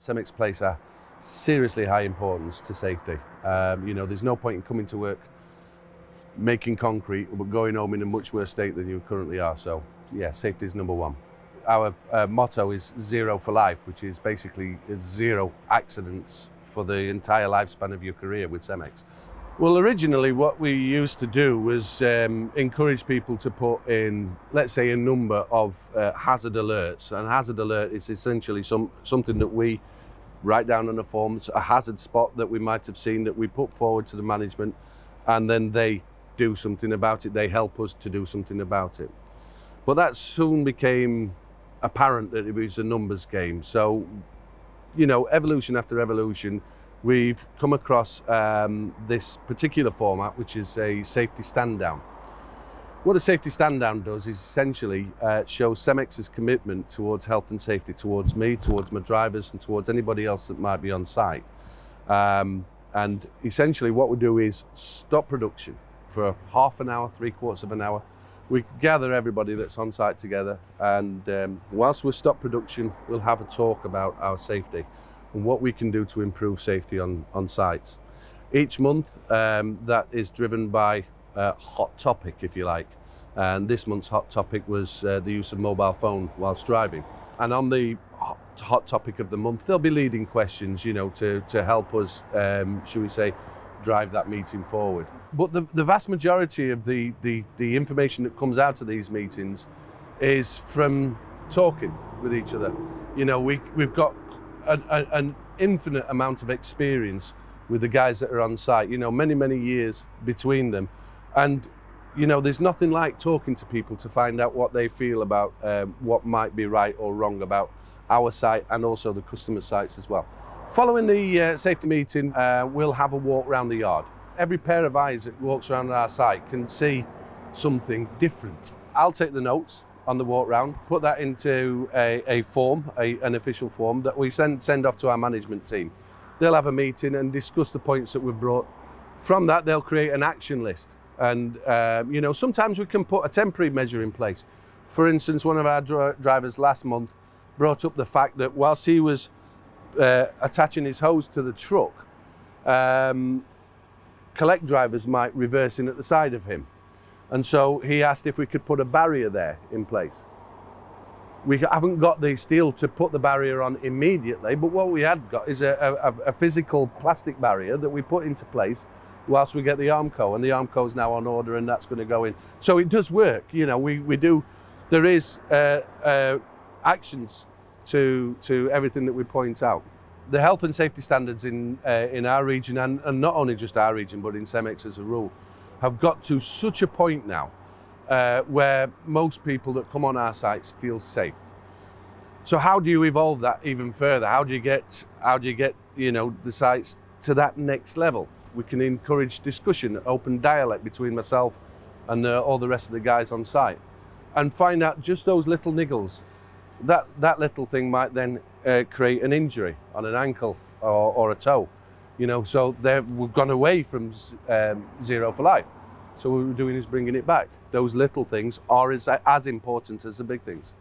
CEMEX place a seriously high importance to safety. There's no point in coming to work making concrete but going home in a much worse state than you currently are. So yeah, safety is number one. Our motto is zero for life, which is basically zero accidents for the entire lifespan of your career with CEMEX. Well, originally what we used to do was encourage people to put in, let's say, a number of hazard alerts. And hazard alert is essentially something that we write down on a form. It's a hazard spot that we might have seen that we put forward to the management, and then they do something about it. They help us to do something about it. But that soon became apparent that it was a numbers game. So, evolution after evolution, we've come across this particular format, which is a safety stand down. What a safety stand down does is essentially shows CEMEX's commitment towards health and safety, towards me, towards my drivers, and towards anybody else that might be on site. And essentially what we do is stop production for half an hour, 3/4 of an hour. We gather everybody that's on site together, and whilst we stop production, we'll have a talk about our safety and what we can do to improve safety on sites. Each month that is driven by a hot topic, if you like. And this month's hot topic was the use of mobile phone whilst driving. And on the hot topic of the month, there'll be leading questions, to help us, should we say, drive that meeting forward. But the vast majority of the information that comes out of these meetings is from talking with each other. We've got an infinite amount of experience with the guys that are on site, many years between them. And, there's nothing like talking to people to find out what they feel about what might be right or wrong about our site and also the customer sites as well. Following the safety meeting, we'll have a walk around the yard. Every pair of eyes that walks around our site can see something different. I'll take the notes on the walk round, put that into a form, an official form that we send off to our management team. They'll have a meeting and discuss the points that we've brought. From that, they'll create an action list. And, sometimes we can put a temporary measure in place. For instance, one of our drivers last month brought up the fact that whilst he was attaching his hose to the truck, collect drivers might reverse in at the side of him. And so he asked if we could put a barrier there in place. We haven't got the steel to put the barrier on immediately, but what we had got is a physical plastic barrier that we put into place whilst we get the Armco, and the Armco is now on order, and that's going to go in. So it does work, we do, there is actions to everything that we point out. The health and safety standards in our region, and not only just our region, but in CEMEX as a rule, have got to such a point now where most people that come on our sites feel safe. So how do you evolve that even further? How do you get the sites to that next level? We can encourage discussion, open dialogue between myself and all the rest of the guys on site, and find out just those little niggles. That little thing might then create an injury on an ankle or a toe. So we've gone away from zero for life. So what we're doing is bringing it back. Those little things are as important as the big things.